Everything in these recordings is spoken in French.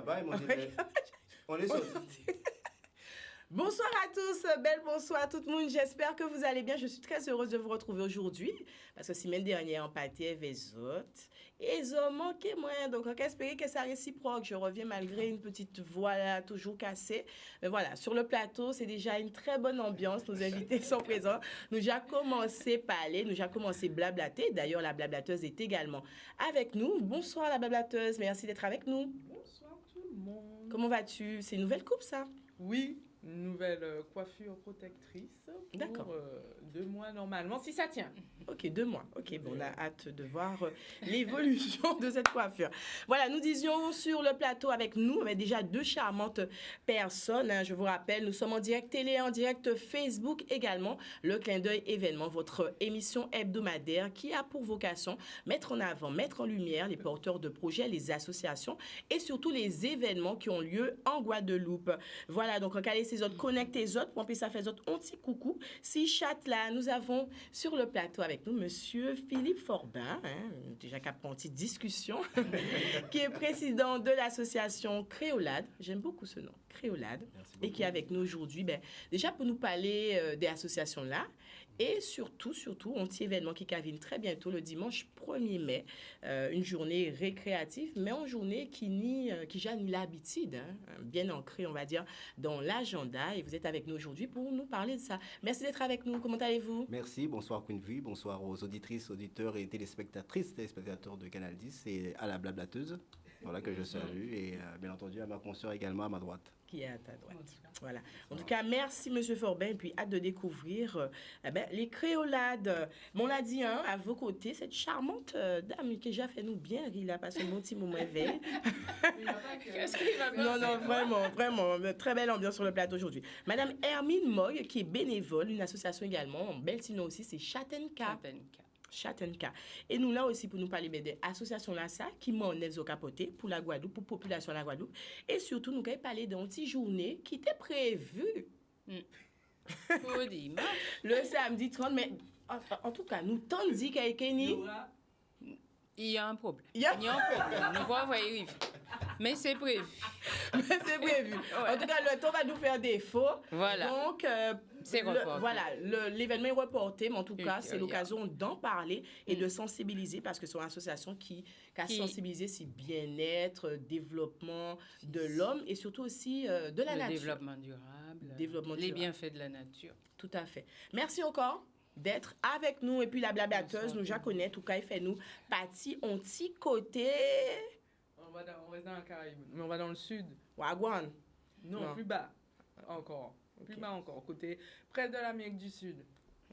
là-bas, ils m'ont dit, on est sortis. Bonsoir à tous, belle bonsoir à tout le monde. J'espère que vous allez bien. Je suis très heureuse de vous retrouver aujourd'hui parce que semaine dernière, on partait avec les autres. Et ils ont manqué moi. Donc, on peut espérer que ça réciproque. Je reviens malgré une petite voix là, toujours cassée. Mais voilà, sur le plateau, c'est déjà une très bonne ambiance. Nos invités sont présents. Nous avons commencé à parler, nous avons commencé à blablater. D'ailleurs, la blablateuse est également avec nous. Bonsoir la blablateuse, merci d'être avec nous. Bonsoir tout le monde. Comment vas-tu? C'est une nouvelle coupe ça? Oui, une nouvelle coiffure protectrice pour 2 mois normalement, si ça tient. Ok, 2 mois. Ok, bon, on a hâte de voir l'évolution de cette coiffure. Voilà, nous disions sur le plateau avec nous, mais déjà 2 charmantes personnes. Hein, je vous rappelle, nous sommes en direct télé, en direct Facebook également. Le Clin d'œil événement, votre émission hebdomadaire qui a pour vocation mettre en avant, mettre en lumière les porteurs de projets, les associations et surtout les événements qui ont lieu en Guadeloupe. Voilà, donc on va laisser les autres connecter les autres pour qu'on puisse faire les autres un petit coucou. Si chat là, nous avons sur le plateau avec nous Monsieur Philippe Forbin, hein, déjà qu'à prendre une petite discussion, qui est président de l'association Créolade. J'aime beaucoup ce nom, Créolade, et qui est avec nous aujourd'hui. Déjà pour nous parler des associations là. Et surtout, un petit événement qui vient très bientôt, le dimanche 1er mai, une journée récréative, mais une journée qui n'a ni l'habitude, hein, bien ancrée, on va dire, dans l'agenda. Et vous êtes avec nous aujourd'hui pour nous parler de ça. Merci d'être avec nous. Comment allez-vous? Merci, bonsoir Queen Vie, bonsoir aux auditrices, auditeurs et téléspectateurs de Canal 10 et à la blablateuse, voilà, que je salue, et bien entendu à ma consoeur également à ma droite. Qui est à ta droite. Voilà. En tout cas, merci Monsieur Forbin, et puis hâte de découvrir les créolades. On l'a dit, hein, à vos côtés, cette charmante dame qui a déjà fait nous bien rire, là, parce que bon petit moment éveil. Qu'est-ce qu'il va faire? Non, vraiment, très belle ambiance sur le plateau aujourd'hui. Madame Hermine Moy, qui est bénévole, une association également, en bel nom aussi, c'est Chatenka. Chatenka. Et nous là aussi pour nous parler des associations là ça qui m'en est au capoté pour la Guadeloupe, pour la population de la Guadeloupe. Et surtout nous allons parler d'une petite journée qui était prévue le samedi 30, mais en tout cas nous t'en dit qu'il y a un problème. Il y a un problème. Nous pouvons vérifier. Mais c'est prévu. Ouais. En tout cas, le temps va nous faire défaut. Voilà. Donc, c'est reporté. Voilà, l'événement est reporté, mais en tout cas, c'est l'occasion d'en parler et de sensibiliser parce que c'est une association qui a sensibilisé sur bien-être, développement de l'homme et surtout aussi de la nature. Développement durable. Les bienfaits de la nature. Tout à fait. Merci encore d'être avec nous. Et puis la blablateuse, nous ja connaît, tout cas, il fait nous partie un petit côté. On reste dans la Caraïbe, mais on va dans le sud. Wagwan. Non, plus bas encore. Okay. Plus bas encore, côté près de l'Amérique du Sud.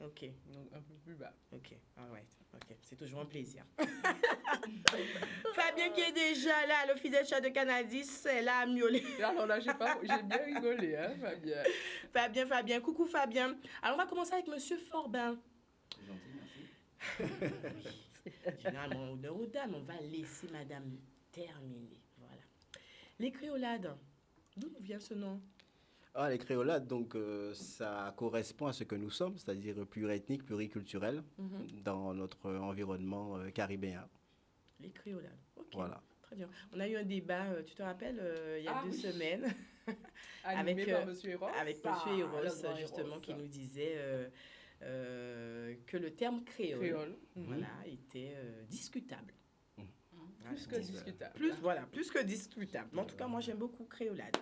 Ok. Donc un peu plus bas. Ok, all right. Ok, c'est toujours un plaisir. Fabien qui est déjà là, le fidèle chat de Canadis, c'est là à miauler. Alors là, j'ai bien rigolé, hein, Fabien. Fabien. Coucou Fabien. Alors on va commencer avec Monsieur Forbin. Gentil, merci. Généralement, honneur aux dames, on va laisser Madame terminer. Voilà. Les créolades, d'où vient ce nom? Les créolades, donc ça correspond à ce que nous sommes, c'est-à-dire pluriethnique, pluriculturel, dans notre environnement caribéen. Les créolades, ok. Voilà. Très bien. On a eu un débat, tu te rappelles, il y a 2 semaines, avec Monsieur Eros. Avec Monsieur Eros, justement, qui nous disait que le terme créole. Voilà, était discutable. Plus que discutable. Plus que discutable. Mais en tout cas, moi, j'aime beaucoup Créolade.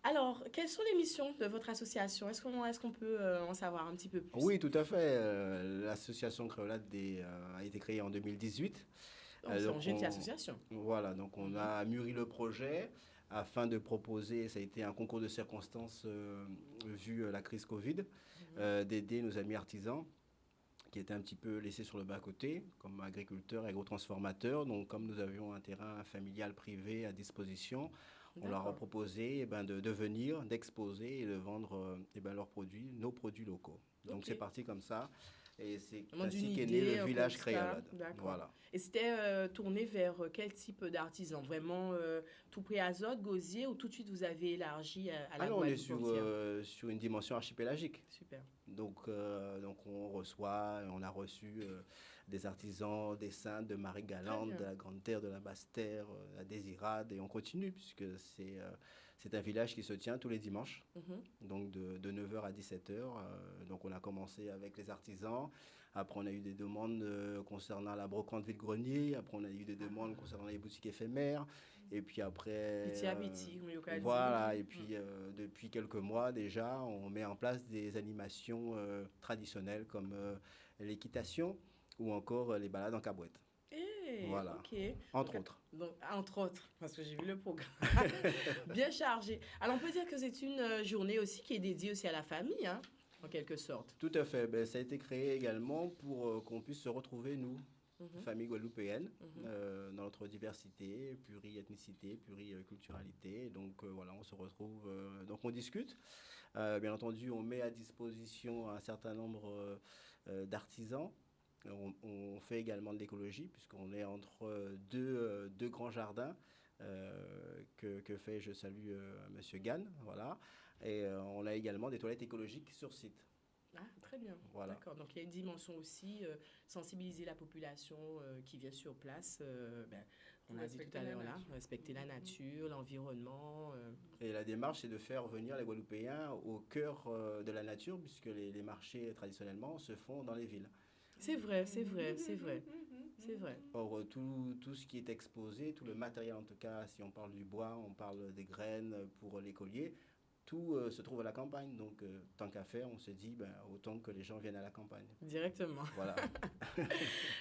Alors, quelles sont les missions de votre association? Est-ce qu'on peut en savoir un petit peu plus? Oui, tout à fait. L'association Créolade a été créée en 2018. C'est une jeune association. Voilà, donc on a mûri le projet afin de proposer, ça a été un concours de circonstances vu la crise Covid, d'aider nos amis artisans qui étaient un petit peu laissés sur le bas-côté, comme agriculteurs, agrotransformateurs. Donc, comme nous avions un terrain familial privé à disposition, on leur a proposé de venir, d'exposer et de vendre leurs produits, nos produits locaux. Donc, c'est parti comme ça. Et c'est Vraiment ainsi d'une qu'est né idée, le un village constat. Créolade. D'accord. Voilà. Et c'était tourné vers quel type d'artisan? Vraiment tout près Azote, Gosier, ou tout de suite vous avez élargi à la Ah non, on est Guadeloupe entière? sur une dimension archipélagique. Super. Donc on reçoit, on a reçu des artisans, des saints de Marie-Galante, bien. de la Grande Terre, de la Basse-Terre, la Désirade, et on continue puisque c'est un village qui se tient tous les dimanches, Mhm. donc de 9h à 17h. Donc on a commencé avec les artisans, après on a eu des demandes concernant la brocante vide-grenier, après on a eu des demandes concernant les boutiques éphémères, et puis après... Petit à petit, comme il dit. Voilà, et puis depuis quelques mois déjà, on met en place des animations traditionnelles comme l'équitation ou encore les balades en cabrette. Voilà, Ok. entre Donc, autres. donc, entre autres, parce que j'ai vu le programme. Bien chargé. Alors, on peut dire que c'est une journée aussi qui est dédiée aussi à la famille, hein, en quelque sorte. Tout à fait. Ben, ça a été créé également pour qu'on puisse se retrouver, nous, famille guadeloupéenne, dans notre diversité, pluriethnicité, pluriculturalité. Donc voilà, on se retrouve, donc on discute. Bien entendu, on met à disposition un certain nombre d'artisans. On fait également de l'écologie, puisqu'on est entre deux grands jardins que fait, je salue, Monsieur Gann. Voilà. Et on a également des toilettes écologiques sur site. Ah, très bien. Voilà. D'accord. Donc, il y a une dimension aussi, sensibiliser la population qui vient sur place. On a dit tout à l'heure là, respecter la nature, l'environnement. Et la démarche, c'est de faire venir les Guadeloupéens au cœur de la nature, puisque les marchés, traditionnellement, se font dans les villes. C'est vrai, c'est vrai, c'est vrai. C'est vrai. Or, tout ce qui est exposé, tout le matériel en tout cas, si on parle du bois, on parle des graines pour les colliers, tout se trouve à la campagne. Donc, tant qu'à faire, on se dit, autant que les gens viennent à la campagne. Directement. Voilà.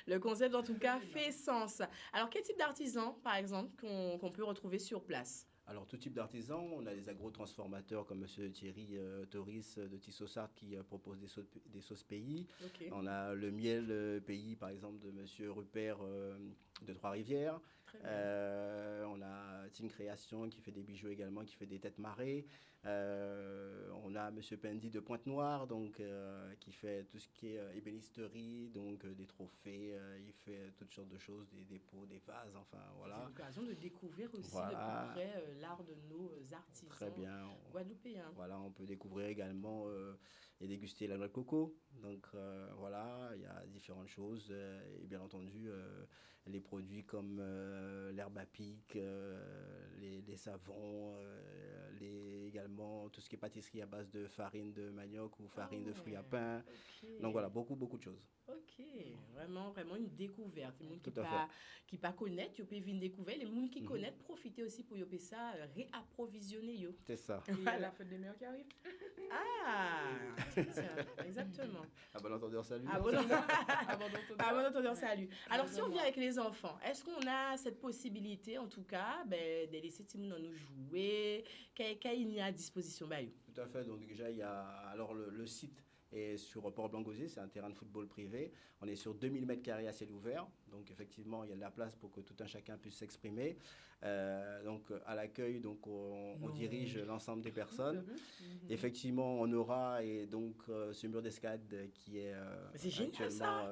Le concept, en tout cas, fait sens. Alors, quel type d'artisan, par exemple, qu'on peut retrouver sur place? Alors, tout type d'artisans, on a des agrotransformateurs comme M. Thierry Toris de Tissossart qui propose des sauces pays. Ok. On a le miel pays, par exemple, de M. Rupert de Trois-Rivières. On a Team Création qui fait des bijoux également, qui fait des têtes marées. On a M. Pendy de Pointe-Noire, donc, qui fait tout ce qui est ébénisterie, donc des trophées. Il fait toutes sortes de choses, des pots, des vases, enfin voilà. C'est l'occasion de découvrir aussi Voilà. de plus près l'art de nos artisans. Très bien. Guadeloupéens. Voilà, on peut découvrir également et déguster la noix de coco. Donc voilà, il y a différentes choses. Et bien entendu, les produits comme l'herbe à pic, les savons, également tout ce qui est pâtisserie à base de farine de manioc ou farine de fruits à pain. Okay. Donc voilà, beaucoup de choses. Ok, vraiment une découverte. Les gens qui pas connaissent, ils peuvent venir découvrir. Les gens qui connaissent, profiter aussi pour y ça, réapprovisionner. Yo. C'est ça. Et il y a la fête des mères qui arrive. Ah, tiens, exactement. À bon entendeur, salut. À bon entendeur, salut. Alors, si on vient avec les enfants, est-ce qu'on a cette possibilité, en tout cas, de laisser Timoun nous jouer? Qu'il y a à disposition? Tout à fait. Donc déjà, il y a alors le site est sur Port-Blanc-Gosier, c'est un terrain de football privé. On est sur 2000 m² à ciel ouvert. Donc effectivement, il y a de la place pour que tout un chacun puisse s'exprimer. Donc à l'accueil, donc on dirige l'ensemble des personnes. Effectivement, on aura et donc ce mur d'escalade qui est actuellement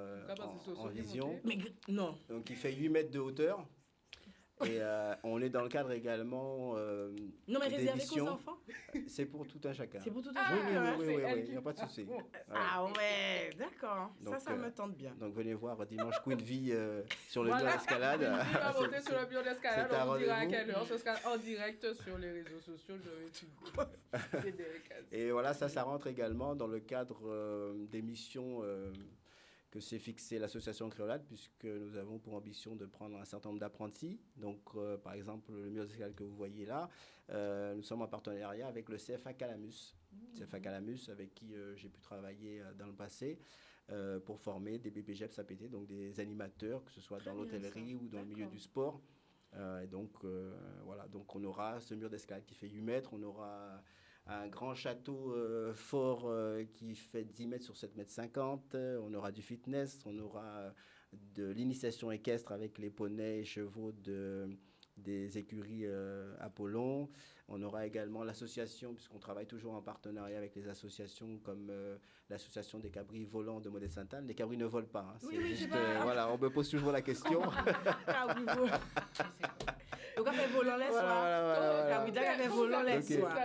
en vision. Mais non. Donc il fait 8 mètres de hauteur. Et on est dans le cadre également non, mais réservé qu'aux enfants? C'est pour tout un chacun. C'est pour tout un chacun? Oui, il n'y a pas de souci. Ah ouais, d'accord. Donc, ça me tente bien. Donc venez voir dimanche Queen Vie sur le mur d'escalade. On va monter sur le mur d'escalade, on vous dira à quelle heure. Ce sera en direct sur les réseaux sociaux. Et voilà, ça rentre également dans le cadre des missions que s'est fixé l'association Créolade, puisque nous avons pour ambition de prendre un certain nombre d'apprentis. Donc, par exemple, le mur d'escalade que vous voyez là, nous sommes en partenariat avec le CFA Calamus. CFA Calamus, avec qui j'ai pu travailler dans le passé, pour former des BPGEPS APT, donc des animateurs, que ce soit dans l'hôtellerie ou dans le milieu du sport. Et donc, voilà, donc on aura ce mur d'escalade qui fait 8 mètres, on aura un grand château fort qui fait 10 mètres sur 7 mètres 50. On aura du fitness, on aura de l'initiation équestre avec les poneys et chevaux des écuries Apollon. On aura également l'association, puisqu'on travaille toujours en partenariat avec les associations comme l'association des cabris volants de Modèle-Sainte-Anne. Les cabris ne volent pas. Hein. Oui, Juste, je sais. voilà, on me pose toujours la question. Cabri volant. Donc, on fait volant les soirs. Cabri de la fait volant les soirs.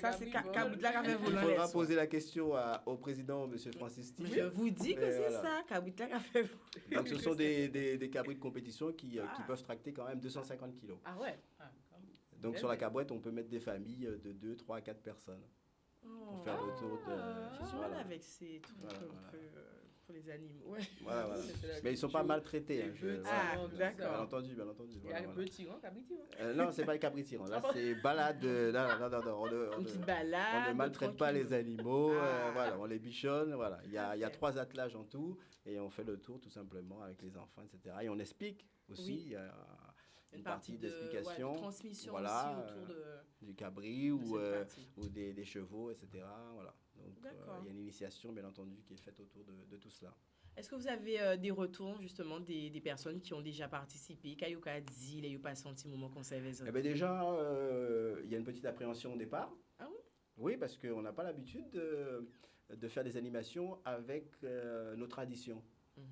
Ça, c'est cabri de la fait Il volant les faudra soirs. poser la question au président, M. Francis Tige. Je vous dis que c'est Voilà. ça, cabri de la fait volant. Donc, ce sont des cabris de compétition qui peuvent tracter quand même 250 kilos. Ah ouais. Donc, sur la cabrette, on peut mettre des familles de 2, 3, 4 personnes pour faire le tour de... Je suis mal voilà. avec ces trucs Voilà, un voilà. peu pour les animaux. Ouais. Voilà, voilà. C'est la Mais ils sont pas maltraités. Hein, petits, Ah, tout ça. d'accord. Bien entendu, bien entendu. Il y a Voilà, le voilà. petit, cabri tyran. Non, c'est pas les cabris tirants. Là, c'est balade. Non. Une petite balade. On ne maltraite pas les tranquille. animaux. Ah. Voilà, on les bichonne. Voilà. Il y a Parfait. 3 attelages en tout. Et on fait le tour tout simplement avec les enfants, etc. Et on explique aussi. Oui. Il y a Une partie d'explication. de transmission Voilà, aussi autour de du cabri cette partie. ou des chevaux, etc. Voilà. Donc, D'accord. il y a une initiation, bien entendu, qui est faite autour de tout cela. Est-ce que vous avez des retours justement des personnes qui ont déjà participé, qui ont dit, qui n'ont pas senti un moment qu'on savait ça? Eh ben déjà, il y a une petite appréhension au départ. Ah oui? Oui, parce qu'on n'a pas l'habitude de faire des animations avec nos traditions. Mhm.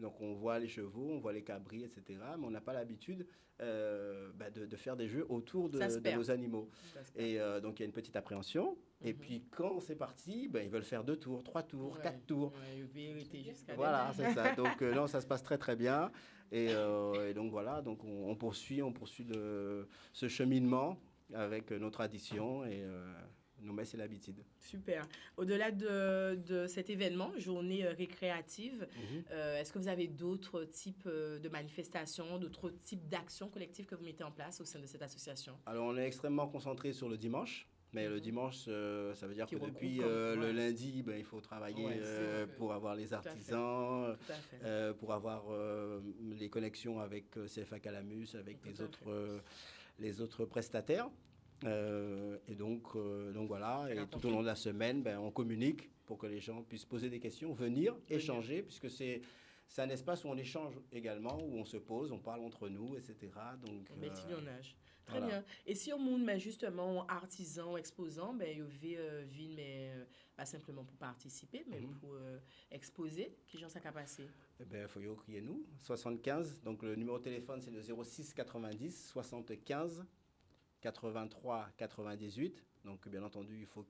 Donc on voit les chevaux, on voit les cabris, etc. Mais on n'a pas l'habitude de faire des jeux autour Ça se de perd. nos animaux. Ça se passe. Et donc il y a une petite appréhension. Et Mhm. puis quand c'est parti, ils veulent faire 2 tours, 3 tours, Ouais. 4 tours. Ouais, vérité jusqu'à Voilà, c'est ça. Donc non, ça se passe très très bien. Et donc voilà, donc on poursuit ce cheminement avec nos traditions et nos messes et l'habitude. Super. Au-delà de cet événement, journée récréative, est-ce que vous avez d'autres types de manifestations, d'autres types d'actions collectives que vous mettez en place au sein de cette association? Alors on est extrêmement concentré sur le dimanche. Mais le dimanche, ça veut dire Qui que regroupe depuis comme- le ouais. lundi, il faut travailler Ouais, c'est vrai. pour avoir les à fait. artisans, Tout à fait. pour avoir les connexions avec CFA Calamus, avec Tout à les autres prestataires. Et donc voilà, et La tout au long de la semaine, on communique pour que les gens puissent poser des questions, venir, échanger, puisque c'est un espace où on échange également, où on se pose, on parle entre nous, etc. Donc, Bétillonnage. Très voilà. bien. Et si on monde, mais justement, artisan, exposant, il y avait ville, mais pas simplement pour participer, mais Mhm. pour exposer, qui gens ça capacité? Eh bien, il faut y crier nous. 75, donc le numéro de téléphone, c'est le 06 90 75 83 98. Donc, bien entendu, il faut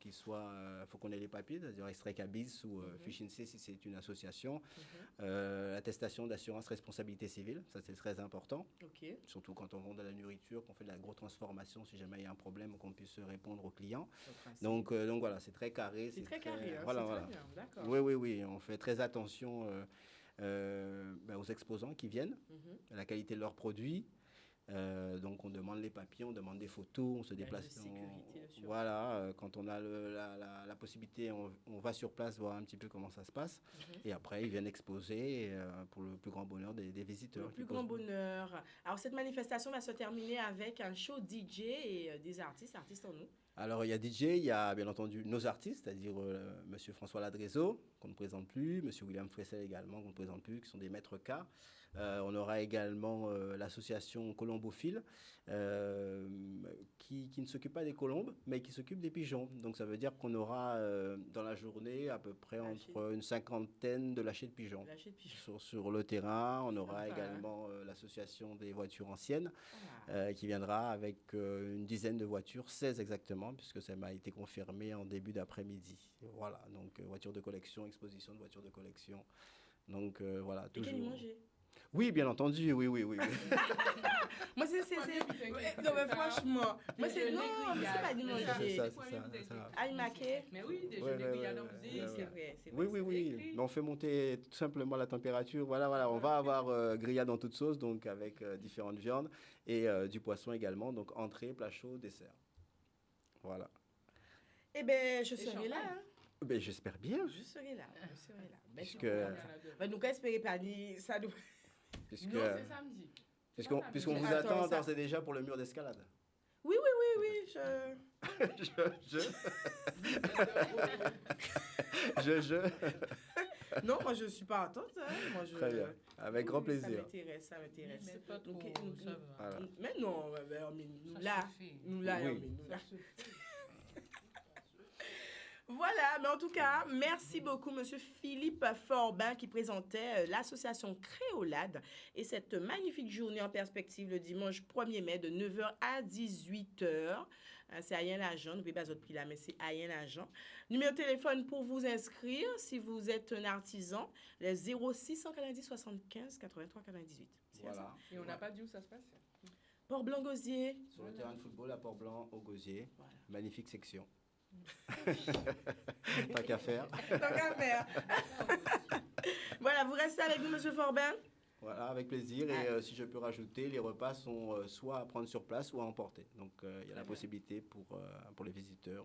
faut qu'on ait les papiers, c'est-à-dire extrait CABIS ou fiche INSEE si c'est une association. Attestation d'assurance responsabilité civile, ça c'est très important. OK. Surtout quand on vend de la nourriture, qu'on fait de la grosse transformation, si jamais il y a un problème, qu'on puisse répondre aux clients. Donc voilà, c'est très carré. C'est très carré, hein, voilà, c'est voilà. très bien, d'accord. Oui, on fait très attention aux exposants qui viennent, Mhm. à la qualité de leurs produits. Donc on demande les papiers, on demande des photos, on se Règles de déplace. sécurité, bien sûr. Voilà, quand on a la possibilité, on va sur place voir un petit peu comment ça se passe. Et après, ils viennent exposer pour le plus grand bonheur des visiteurs. Le plus qui grand posent- bonheur. Alors, cette manifestation va se terminer avec un show DJ et des artistes en nous. Alors, il y a DJ, il y a bien entendu nos artistes, c'est-à-dire Monsieur François Ladrezo, qu'on ne présente plus, Monsieur William Fressel également, qu'on ne présente plus, qui sont des maîtres K. On aura également l'association Colombophile, qui ne s'occupe pas des colombes, mais qui s'occupe des pigeons. Donc, ça veut dire qu'on aura dans la journée à peu près entre une cinquantaine de lâchers de pigeons. Lâcher de pigeons. Sur le terrain, on aura Sympa, hein. également l'association des voitures anciennes, Ah. qui viendra avec une dizaine de voitures, 16 exactement, puisque ça m'a été confirmé en début d'après-midi. Voilà, donc voitures de collection, exposition de voitures de collection. Donc voilà, Et toujours. qu'elle y manger? Oui, bien entendu, oui. Moi, c'est... Ouais, non, mais franchement, moi, c'est... Non, mais c'est pas du manger. C'est ça. Aïe, maquet. Mais oui, des Ouais, jeux de ouais, grillades ouais, en ouais, musique. ouais, C'est vrai, c'est Oui, vrai. oui. Mais on fait monter tout simplement la température. Voilà, on va avoir grillade en toute sauce, donc avec différentes viandes et du poisson également. Donc entrée, plat chaud, dessert. Voilà. Eh bien, je Et serai champagne. là. Hein. Ben, j'espère bien, Je serai là. Merci puisque, beaucoup. Donc, espérez pas dire ça. Nous... puisque, Non, c'est samedi. puisqu'on vous Attends, attend ça- d'ores et déjà pour le mur d'escalade. Oui, je... je. Non, moi je suis pas attente. Moi, je... Très bien. Avec grand Oui, plaisir. Ça m'intéresse. Mais pas trop, Donc, ça va. Voilà. Mais non, nous Ça là, se fait. nous là, Oui. nous là. Voilà, mais en tout cas, merci beaucoup, Monsieur Philippe Forbin, qui présentait l'association Créolade et cette magnifique journée en perspective le dimanche 1er mai de 9h à 18h. C'est Ayen-Lajan, n'oubliez pas votre prix là, mais c'est Ayen-Lajan. Numéro de téléphone pour vous inscrire si vous êtes un artisan, le 06 190 75 83 98. Voilà. Et on n'a pas dit où ça se passe. Port-Blanc-Gosier. Sur le terrain de football à Port-Blanc, au Gosier. Voilà. Magnifique section. Tant qu'à faire. Tant qu'à faire. Voilà, vous restez avec nous, Monsieur Forbin. Voilà, avec plaisir. Et si je peux rajouter, les repas sont soit à prendre sur place ou à emporter. Donc, il y a la possibilité pour les visiteurs.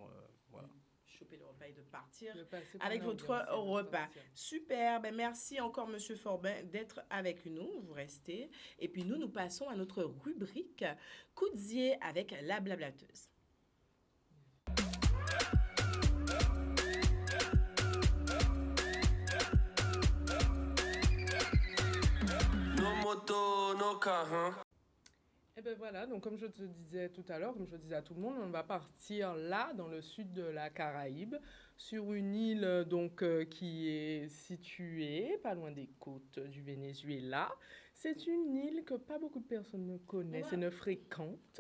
Voilà. Choper le repas et de partir Le passé par avec l'ambiance, votre c'est repas. l'essentiel. Super. Ben, merci encore, Monsieur Forbin, d'être avec nous. Vous restez. Et puis, nous passons à notre rubrique Coudier avec la blablateuse. No moto, no car, hein. Et ben voilà, donc comme je te disais tout à l'heure, comme je disais à tout le monde, on va partir là, dans le sud de la Caraïbe, sur une île qui est située pas loin des côtes du Venezuela. C'est une île que pas beaucoup de personnes ne connaissent et ne fréquentent.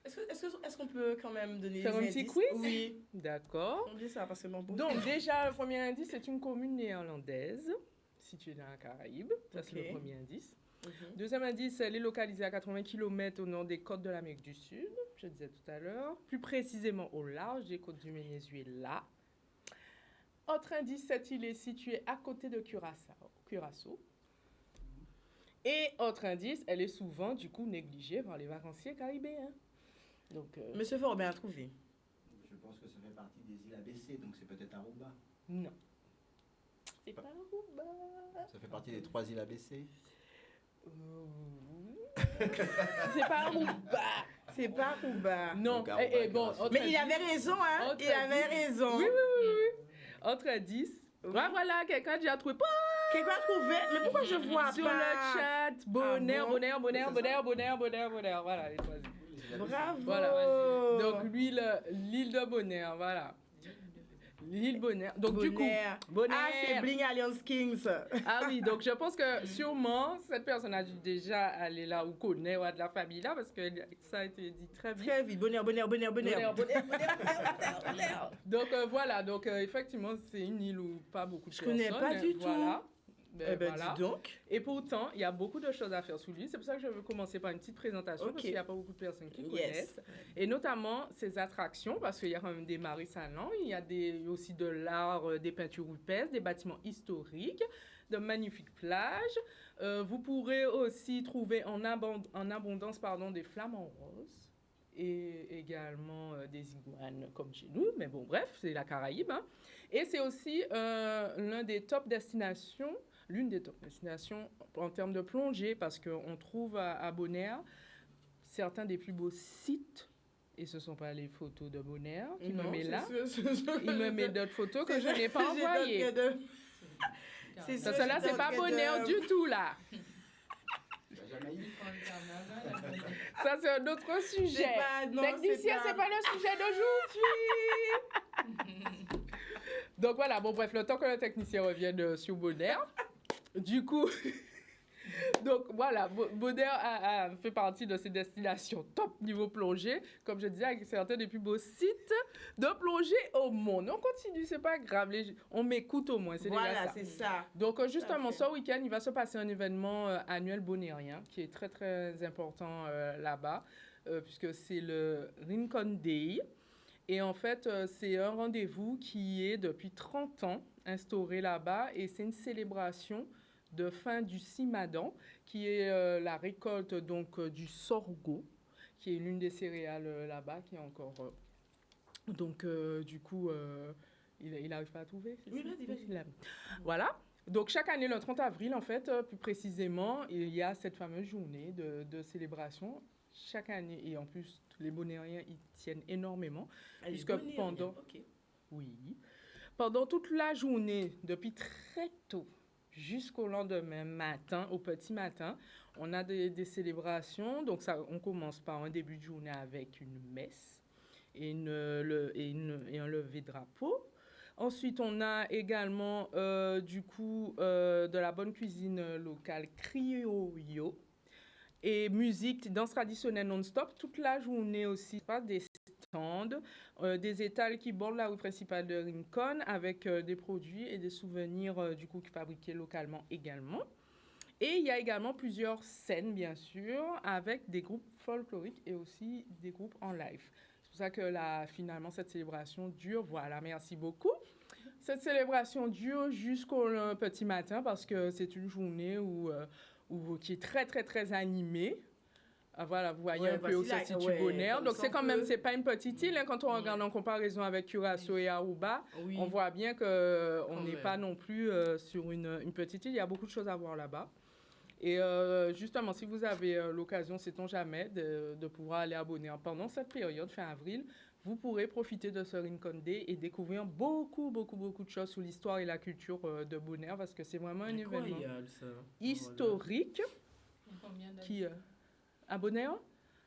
Est-ce qu'on peut quand même donner Faire des un petit indices? quiz? Oui. D'accord. On dit ça parce que mon beau. Donc déjà, le premier indice, c'est une commune néerlandaise située dans la Caraïbe. Ça, c'est Ok. le premier indice. Mhm. Deuxième indice, elle est localisée à 80 km au nord des côtes de l'Amérique du Sud, je disais tout à l'heure, plus précisément au large des côtes du Venezuela. Autre indice, cette île est située à côté de Curaçao. Et autre indice, elle est souvent du coup négligée par les vacanciers caribéens. Donc, Monsieur Forbin a trouvé. Je pense que ça fait partie des îles ABC, donc c'est peut-être Aruba. non. C'est pas Aruba. Ça fait partie des 3 îles ABC. C'est pas Aruba. C'est pas Aruba. Non. Donc, Aruba, Bon, Curaçao. autre Mais il indice. avait raison, hein. Autre Il avait indice. raison. Oui. Autre indice. Oui. Voilà, quelqu'un a déjà trouvé. Quelqu'un a trouvé. Mais pourquoi je vois Sur pas? le chat, bonheur, Ah bon? bonheur, bonheur, C'est ça. bonheur. Voilà, les trois îles. Bravo. Voilà. Donc, l'île de Bonheur, voilà. L'île Bonheur. Donc, du coup, Bonheur. Bonheur. Ah, c'est Bling Alliance Kings. Ah oui, donc je pense que sûrement, cette personne a dû déjà aller là ou connaît ou a de la famille là, parce que ça a été dit très vite. Très vite. Bonheur. Donc voilà, donc effectivement, c'est une île où pas beaucoup de Je personnes. connais pas du tout. Voilà. Eh ben, Voilà. dis donc. Et pourtant, il y a beaucoup de choses à faire sous l'île. C'est pour ça que je veux commencer par une petite présentation, Ok. parce qu'il n'y a pas beaucoup de personnes qui Yes. connaissent. Et notamment ces attractions, parce qu'il y a quand même des maris salants, il y a aussi de l'art, des peintures rupestres, des bâtiments historiques, de magnifiques plages. Vous pourrez aussi trouver en abondance des flamants roses et également des iguanes comme chez nous. Mais bon, bref, c'est la Caraïbe, hein. Et c'est aussi l'une des top destinations en termes de plongée, parce qu'on trouve à Bonaire certains des plus beaux sites. Et ce ne sont pas les photos de Bonaire qui me met là. Il me met d'autres photos que je n'ai pas envoyées. C'est Ça, là, c'est pas Bonaire du tout, là. Ça, c'est un autre sujet. Technicien, c'est pas le sujet d'aujourd'hui. Donc voilà, bon bref, le temps que le technicien revienne sur Bonaire. Du coup, donc voilà, Bonaire a fait partie de ces destinations top niveau plongée, comme je disais, avec certains des plus beaux sites de plongée au monde. On continue, c'est pas grave, on m'écoute au moins, c'est déjà Voilà, ça. c'est ça. Donc justement, Tout à fait. ce week-end, il va se passer un événement annuel bonérien qui est très très important là-bas, puisque c'est le Rincon Day. Et en fait, c'est un rendez-vous qui est depuis 30 ans instauré là-bas, et c'est une célébration de fin du Simadan, qui est la récolte donc du sorgho, qui est l'une des céréales là-bas, qui est encore... du coup, il n'arrive pas à trouver. c'est Oui, ça? vas-y. Voilà. Donc, chaque année, le 30 avril, en fait, plus précisément, il y a cette fameuse journée de célébration. Chaque année, et en plus, les Bonériens y tiennent énormément. Elle est Puisque bonheur, pendant- ok. Oui. Pendant toute la journée, depuis très tôt jusqu'au lendemain matin, au petit matin, on a des célébrations. Donc, ça, on commence par un début de journée avec une messe et un lever de drapeau. Ensuite, on a également, de la bonne cuisine locale criollo et musique, danse traditionnelle non-stop toute la journée aussi. Pas des stands, des étals qui bordent la rue principale de Rincon avec des produits et des souvenirs fabriqués localement également. Et il y a également plusieurs scènes, bien sûr, avec des groupes folkloriques et aussi des groupes en live. C'est pour ça que finalement, cette célébration dure. Voilà, merci beaucoup. Cette célébration dure jusqu'au petit matin parce que c'est une journée qui est très, très, très animée. Ah, voilà, vous voyez un peu où se situe Bonaire. Donc, c'est quand même, c'est pas une petite île. Hein, quand on regarde en comparaison avec Curaçao et Aruba, on voit bien qu'on n'est pas non plus sur une petite île. Il y a beaucoup de choses à voir là-bas. Et justement, si vous avez l'occasion, sait-on jamais, de pouvoir aller à Bonaire pendant cette période, fin avril, vous pourrez profiter de ce Rincon Day et découvrir beaucoup, beaucoup, beaucoup de choses sur l'histoire et la culture de Bonaire parce que c'est vraiment un événement historique qui... à Bonaire?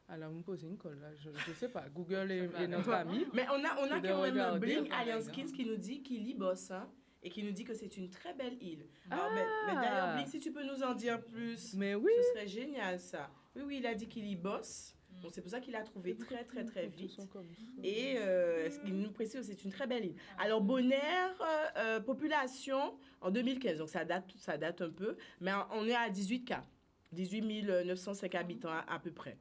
Alors, vous me posez une colle, là. Je ne sais pas. Google est notre ami. Mais on a quand même Bling Alliance Kids qui nous dit qu'il y bosse, hein, et qui nous dit que c'est une très belle île. Alors, mais d'ailleurs, Bling, si tu peux nous en dire plus, mais oui. Ce serait génial, ça. Oui, il a dit qu'il y bosse. Donc, c'est pour ça qu'il a trouvé très, très, très vite. Et il nous précise que c'est une très belle île. Alors, Bonaire, population en 2015, donc ça date un peu, mais on est à 18 cas. 18 905 habitants à peu près.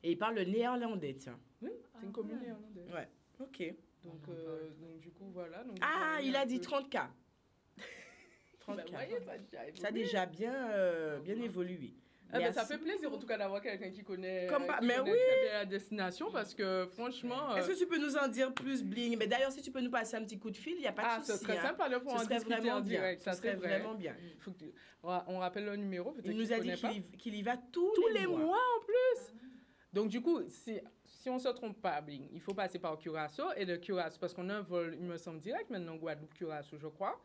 Et il parle le néerlandais, tiens. Oui, c'est une commune néerlandaise. Ouais, ok. Donc du coup, voilà. Donc, il a dit 30 cas. 30 cas. Voyez, ça a déjà bien évolué. Ça fait plaisir en tout cas d'avoir quelqu'un qui connaît, très bien la destination parce que franchement... Est-ce que tu peux nous en dire plus, Bling? Mais d'ailleurs, si tu peux nous passer un petit coup de fil, il n'y a pas de souci. Ce serait simple alors pour en discuter en direct. Ça serait vraiment bien. On rappelle le numéro, peut-être il nous a dit qu'il y va tous les mois en plus. Donc du coup, si on ne se trompe pas, Bling, il faut passer par Curaçao et de Curaçao, parce qu'on a un vol, il me semble, direct maintenant, Guadeloupe-Curaçao, je crois.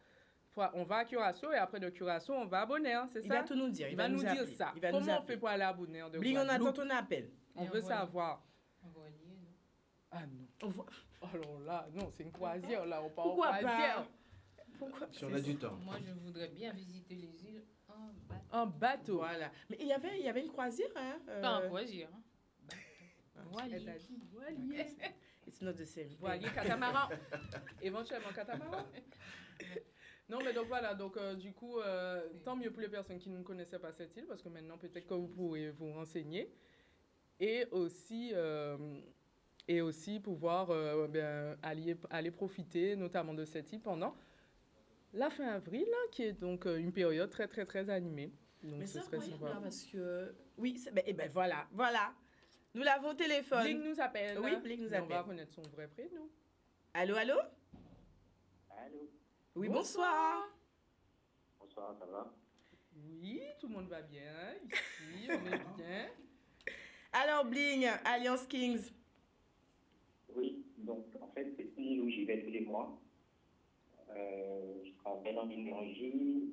On va à Curaçao et après de Curaçao, on va à Bonaire, c'est ça? Il va tout nous dire. Il va nous dire ça. Comment on fait pour aller à Bonaire de Bling, on attend ton appel. On veut savoir. Envoyer, non? Ah non. Alors là, non, c'est une croisière, là, on part Pourquoi en croisière. Pourquoi si on a du temps. Moi, je voudrais bien visiter les îles en bateau. En bateau. Voilà. Mais il y avait une croisière, hein? Pas en croisière, hein? Voilier. Voilier. It's not the same. Voilier, catamaran. Éventuellement, catamaran. Non, mais donc voilà, donc du coup, tant mieux pour les personnes qui ne connaissaient pas cette île, parce que maintenant, peut-être que vous pourrez vous renseigner. Et aussi pouvoir aller profiter notamment de cette île pendant la fin avril, hein, qui est donc une période très, très, très animée. Donc, mais ce c'est serait incroyable, sympa. hein, parce que... Oui, voilà. Nous l'avons au téléphone. Bling nous appelle. Oui, Bling nous appelle. On va connaître son vrai prénom. Allô? Allô? Oui, bonsoir. Bonsoir, ça va? Oui, tout le monde va bien. Ici, on est bien. Alors, Bling, Alliance Kings. Oui, donc en fait, c'est une île où j'y vais tous les mois. Je travaille dans l'énergie.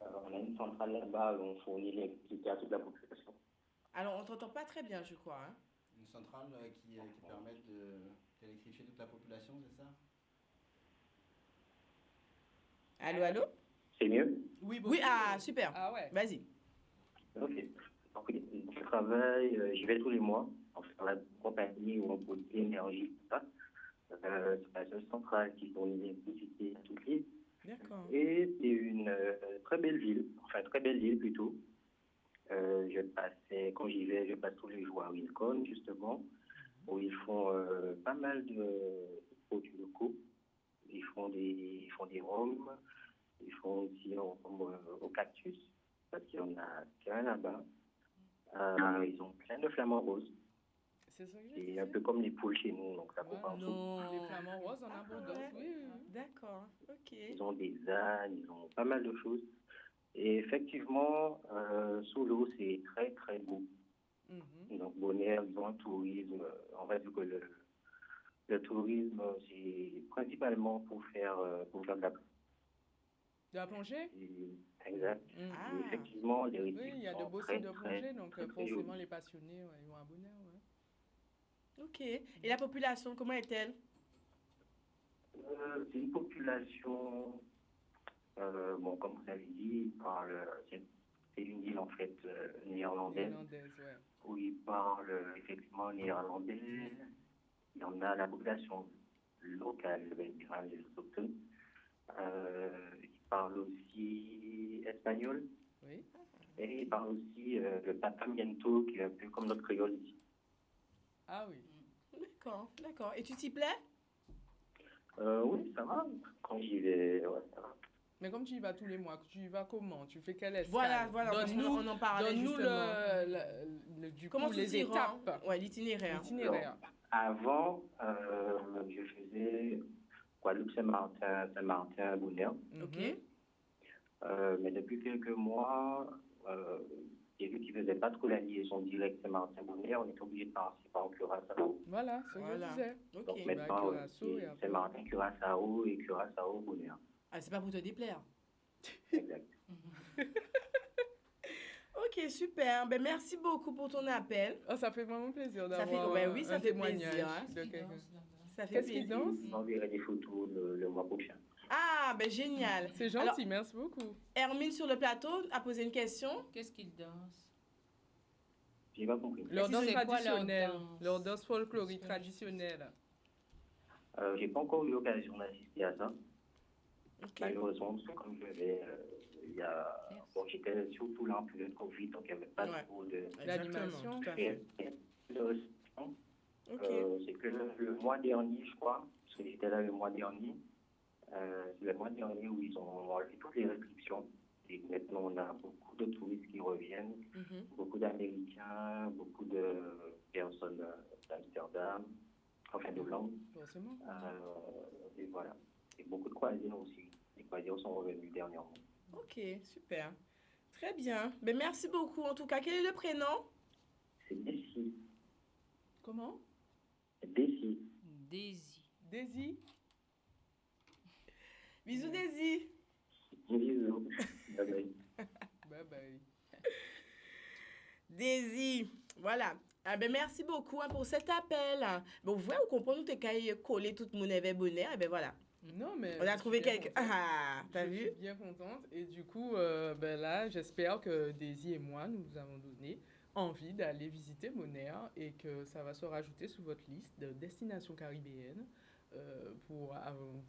On a une centrale là-bas où on fournit l'électricité à toute la population. Alors, on t'entend pas très bien, je crois. Hein? Une centrale qui permet d'électrifier toute la population, c'est ça? Allô? C'est mieux? Oui, super. Ah ouais. Vas-y. Ok. Donc, je travaille, j'y vais tous les mois. En fait, dans la compagnie où on produit l'énergie, tout ça. C'est la seule centrale qui fournit l'électricité à toute l'île. D'accord. Et c'est une très belle ville, enfin très belle île plutôt. Quand j'y vais, je passe tous les jours à Rincon, justement, où ils font pas mal de produits locaux. Ils font des rhums, ils font aussi au cactus, parce qu'il y en a qu'un là-bas. Ils ont plein de flamants roses. C'est ça que C'est un peu comme les poules chez nous, donc ça coupe en dessous. Les flamants roses en abondance, oui. D'accord, ok. Ils ont des ânes, ils ont pas mal de choses. Et effectivement, sous l'eau, c'est très, très beau. Donc, Bonaire, ils ont un tourisme, on va dire que Le tourisme, c'est principalement pour faire de la De la plongée? exact. Mm. Ah. Et effectivement, les Oui, rizières il y a de sont beaux très, sites de très, plongée, donc très, très forcément jolies. les passionnés ouais, ils vont à Bonaire. Ouais. OK. Et la population, comment est-elle? C'est une population, bon, comme vous avez dit, c'est une île en fait néerlandaise Néerlandaise, ouais. où ils parlent effectivement néerlandais. Il y en a la population locale, les autochtones. Ils parlent aussi espagnol Oui. et ils parlent aussi le papamiento qui est un peu comme notre créole ici. Ah oui. D'accord, d'accord. Et tu t'y plais? Oui, ça va. Quand j'y vais, ouais, ça va. Mais comme tu y vas tous les mois, tu y vas comment? Tu fais quelle escale? Voilà, parce qu'on Donne-nous on en parlait donne-nous justement. du Comment coup, tu les t'y rends? étapes, Ouais, l'itinéraire. l'itinéraire. Avant, je faisais Guadeloupe, Saint-Martin, Bonaire. OK. Mhm. Mais depuis quelques mois, j'ai vu qu'ils ne faisaient pas trop la liaison directe Saint-Martin-Bonaire. On est obligé de passer par Curaçao. Voilà, c'est ce que Voilà. je disais. OK. Donc Bah, maintenant, Curaçao et c'est après. Saint-Martin, Curaçao et Curaçao, Bonaire. Ah, c'est pas pour te déplaire. Exact. OK, super. Ben, merci beaucoup pour ton appel. Oh, ça fait vraiment plaisir Ça fait- d'avoir ouais, oui, ça un fait témoignage plaisir, hein. de quelqu'un. Ça fait Qu'est-ce qu'il plaisir. danse? J'enverrai des photos le mois prochain. Ah, ben génial. C'est gentil, Alors, merci beaucoup. Hermine sur le plateau a posé une question. Qu'est-ce qu'ils dansent? J'ai pas compris. Leur danse c'est quoi leur traditionnelle, danse? leur danse folklorique traditionnelle. J'ai pas encore eu l'occasion d'assister à ça. OK. Malheureusement, parce que comme je vais, il y a... Bon, j'étais surtout là en période Covid, donc il n'y avait pas Ouais. trop de... L'animation. Tout à fait. OK. C'est que le mois dernier, je crois, parce que j'étais là le mois dernier, c'est le mois dernier où ils ont enlevé toutes les restrictions. Et maintenant, on a beaucoup de touristes qui reviennent, Mhm. beaucoup d'Américains, beaucoup de personnes d'Amsterdam, enfin de Londres. Forcément. Et voilà. Et beaucoup de croisières aussi. Les croisières sont revenus dernièrement. OK, super. Très bien. Ben, merci beaucoup en tout cas. Quel est le prénom? C'est Dessy. Comment? Dessy. Daisy. Daisy? Bisous, Daisy. Bisous. Bye bye. Bye bye. Daisy. Voilà. Ah ben merci beaucoup hein, pour cet appel. Bon, vous voyez, vous comprenez, nous t'es collé tout le monde avait bonheur. Et ben voilà. Non, mais. On a je trouvé suis bien quelqu'un. contente. Ah, t'as Je vu? suis bien contente. Et du coup, ben là, j'espère que Daisy et moi, nous vous avons donné envie d'aller visiter Bonaire et que ça va se rajouter sur votre liste de destinations caribéennes pour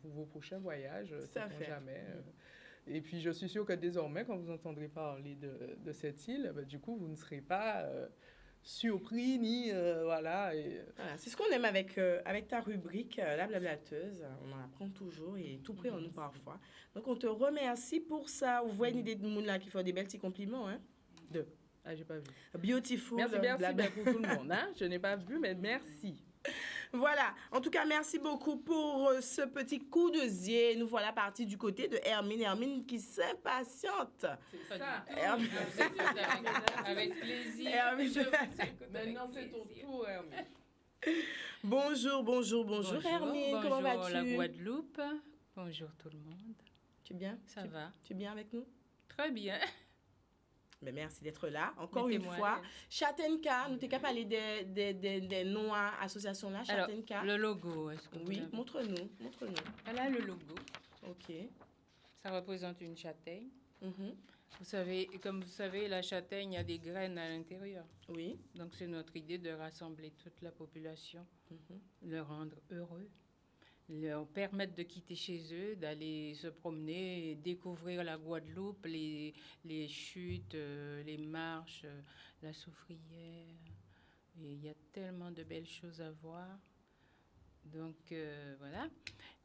vos prochains voyages. Tout à sait-on fait. jamais. Et puis, je suis sûre que désormais, quand vous entendrez parler de cette île, ben, du coup, vous ne serez pas surpris ni. Voilà. Et, Voilà, c'est ce qu'on aime avec ta rubrique, La Blablateuse. On en apprend toujours et tout près en nous parfois. Donc, on te remercie pour ça. Vous voyez une idée de monde là qui fait des belles petits compliments. Hein? Ah, j'ai pas vu. Beautiful. Merci blabla. ben, pour tout le monde. Hein? Je n'ai pas vu, mais merci. Voilà. En tout cas, merci beaucoup pour ce petit coup de zier. Nous voilà partis du côté de Hermine. Hermine qui s'impatiente. C'est ça. Hermine. Avec plaisir. Hermine. Je vous écoute avec Maintenant, c'est ton plaisir. tour, Hermine. Bonjour Hermine. Comment Bonjour la vas-tu? Guadeloupe. Bonjour tout le monde. Tu es bien? Ça va? Tu es bien avec nous? Très bien. Mais merci d'être là. Encore une Mettez-moi à fois. l'aise. Chatenka, nous t'es qu'à parler des noms à association là, Alors, Chatenka. le logo, est-ce que vous Oui, l'avez? montre-nous. Voilà le logo. OK. Ça représente une châtaigne. Mhm. Vous savez, comme vous savez, la châtaigne a des graines à l'intérieur. Oui. Donc, c'est notre idée de rassembler toute la population, Mhm. le rendre heureux, leur permettre de quitter chez eux, d'aller se promener, découvrir la Guadeloupe, les chutes, les marches, la soufrière. Et il y a tellement de belles choses à voir. Donc, voilà.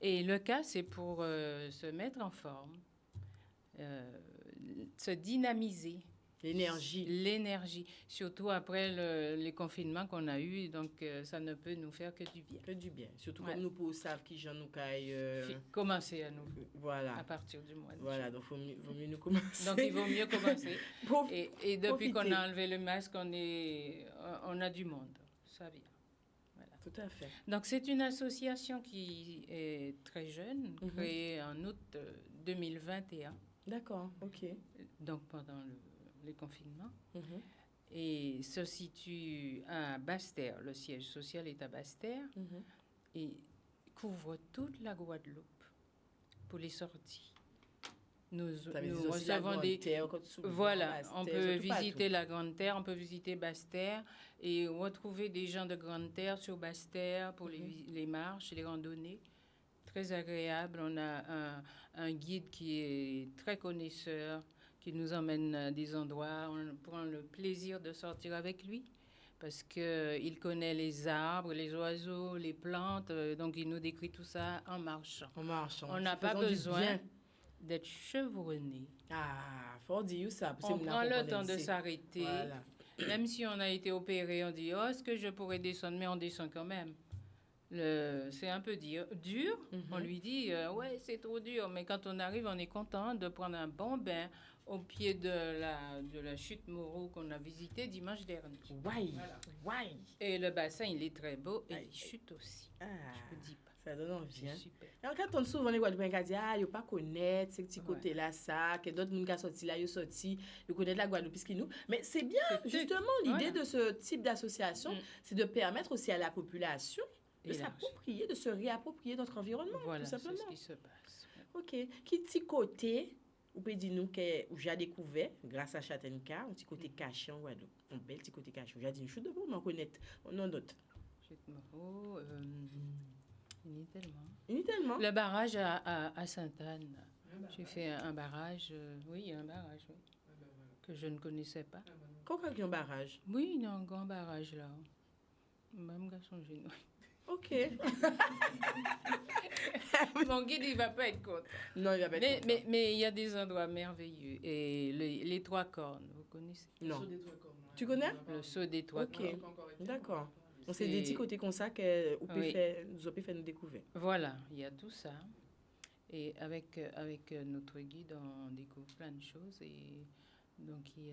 Et le cas, c'est pour se mettre en forme, se dynamiser. L'énergie, surtout après les confinements qu'on a eus. Donc, ça ne peut nous faire que du bien. Que du bien. Surtout Ouais. comme nous pour savent qui j'en nous caille. Commencer à nous, Voilà. à partir du mois de Voilà, juin. donc vaut mieux nous commencer. Donc, il vaut mieux commencer. Prof- Et depuis qu'on profiter. a enlevé le masque, on a du monde. Ça vient. Voilà. Tout à fait. Donc, c'est une association qui est très jeune, créée en août 2021, D'accord, ok. donc pendant les confinements, Mhm. et se situe à Basse-Terre. Le siège social est à Basse-Terre Mhm. et couvre toute la Guadeloupe pour les sorties. Nous Ça veut dire nous aussi la recevons Grande des... Terre, quand tu Voilà, Basse-Terre, on peut surtout partout. visiter la Grande Terre, on peut visiter Basse-Terre et retrouver des gens de Grande Terre sur Basse-Terre pour les marches, les randonnées. Très agréable. On a un guide qui est très connaisseur, qui nous emmène à des endroits. On prend le plaisir de sortir avec lui parce qu'il connaît les arbres, les oiseaux, les plantes. Donc, il nous décrit tout ça en marchant. En marchant. On n'a pas Faisons du besoin bien. d'être chevronné. Ah, faut dire ça. On prend le temps de s'arrêter. Voilà. Même si on a été opéré, on dit, oh, est-ce que je pourrais descendre? Mais on descend quand même. C'est un peu dur. On lui dit, ouais, c'est trop dur. Mais quand on arrive, on est content de prendre un bon bain au pied de la chute Moreau qu'on a visitée dimanche dernier. Ouais, ouais. Et le bassin, il est très beau et Aïe, les chutes aussi. Ah, Je vous dis pas. ça donne envie. C'est Hein? super. Et quand on souvent les Guadeloupéens qui disent ah, ils pas connaître ce petit Ouais. côté là ça, que d'autres monde qui sorti là, ils sorti, ils connaissent la Guadeloupe plus que nous. Mais c'est bien C'est justement l'idée voilà. de ce type d'association, Mm. c'est de permettre aussi à la population de Élargi. s'approprier, de se réapproprier notre environnement, Voilà, tout c'est simplement. ce qui se passe. OK. Qui petit côté ou peut dire nous que j'ai découvert grâce à Chatenka, un petit côté caché en Guadeloupe. Un bel petit côté caché. J'ai dit je suis de bon, on connaît non d'autres. Chute Moreau, inutilement. Inutilement. Le barrage à Sainte-Anne. J'ai fait un barrage, oui, il y a un barrage, oui, que je ne connaissais pas. Quand il y a un barrage. Oui, il y a un grand barrage là. Même garçon génial. OK. Mon guide, il va pas être content. Non, il va pas être content. Mais il y a des endroits merveilleux. Et les trois cornes, vous connaissez? Non. Tu connais? Le saut des trois OK. cornes. D'accord. Donc c'est des C'est- petits côtés comme ça que vous Oui. nous avez fait nous découvrir. Voilà, il y a tout ça. Et avec notre guide, on découvre plein de choses. Et donc, il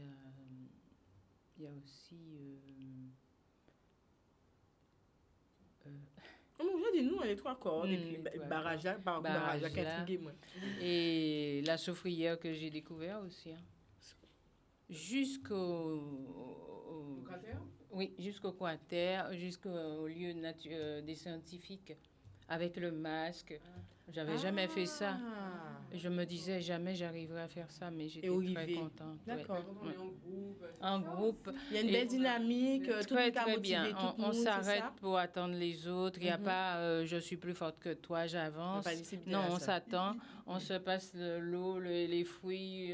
y a aussi... Oh, mon Dieu, dis-nous, les trois cordes, et Mm, puis les trois barrage là, barrage là, qui Barrage là. intrigué, moi. et la soufrière que j'ai découvert aussi. Hein. Jusqu'au quater, jusqu'au lieu des scientifiques, avec le masque. J'avais jamais fait ça. Ah. Je me disais jamais j'arriverais à faire ça, mais j'étais au très Rivet. contente. D'accord. Ouais. En groupe. Il y a une Et- belle dynamique, tout le Très, monde a très motivé bien. tout le On monde, c'est s'arrête ça? pour attendre les autres. Il n'y a Mhm. pas je suis plus forte que toi, j'avance. Pas laisser bien Non, à on ça. s'attend. On se passe l'eau, les fruits.